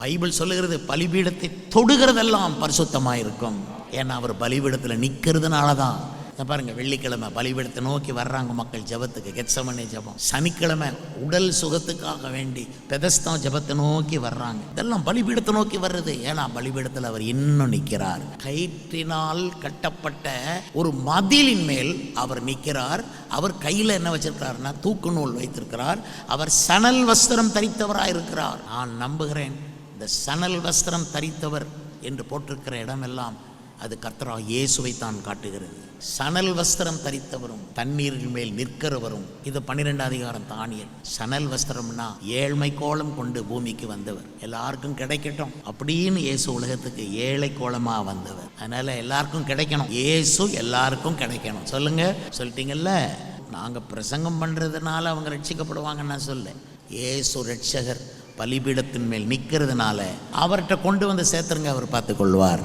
Bible சொல்லுகிறது பலிபீடத்தை தொடுகிறதெல்லாம் பரிசுத்தமாயிருக்கும். ஏன்னா அவர் பலிபீடத்தில் நிற்கிறதுனால தான். பாருங்க, வெள்ளிக்கிழமை பலிபீடத்தை நோக்கி வர்றாங்க மக்கள் ஜபத்துக்கு, கெத்செமனே ஜபம். சனிக்கிழமை உடல் சுகத்துக்காக வேண்டி பெதஸ்தா ஜபத்தை நோக்கி வர்றாங்க. இதெல்லாம் பலிபீடத்தை நோக்கி வர்றது. ஏன்னா பலிபீடத்தில் அவர் இன்னும் நிற்கிறார். கயிற்றினால் கட்டப்பட்ட ஒரு மதிலின் மேல் அவர் நிற்கிறார். அவர் கையில் என்ன வச்சிருக்கிறார்னா தூக்கு நூல் வைத்திருக்கிறார். அவர் சணல் வஸ்திரம் தரித்தவராக இருக்கிறார். நான் நம்புகிறேன் இந்த சணல் வஸ்திரம் தரித்தவர் என்று போட்டிருக்கிற இடமெல்லாம் அது கர்த்தராகிய இயேசுவை தான் காட்டுகிறது. சணல் வஸ்திரம் தரித்தவரும் தண்ணீரின் மேல் நிற்கிறவரும். இது 12 அதிகாரம் தானியேல். சணல் வஸ்திரம்னா ஏழ்மை கோலம் கொண்டு பூமிக்கு வந்தவர், எல்லாருக்கும் கிடைக்கட்டும் அப்படின்னு இயேசு உலகத்துக்கு ஏழை கோலமா வந்தவர். அதனால எல்லாருக்கும் கிடைக்கணும், இயேசு எல்லாருக்கும் கிடைக்கணும். சொல்லுங்க, சொல்லிட்டீங்கல்ல. நாங்க பிரசங்கம் பண்றதுனால அவங்க ரட்சிக்கப்படுவாங்கன்னு நான் சொல்ல. இயேசு ரட்சகர் பலிபீடத்தின் மேல் நிற்கிறதுனால அவர்கிட்ட கொண்டு வந்து சேர்த்துருங்க, அவர் பார்த்து கொள்வார்.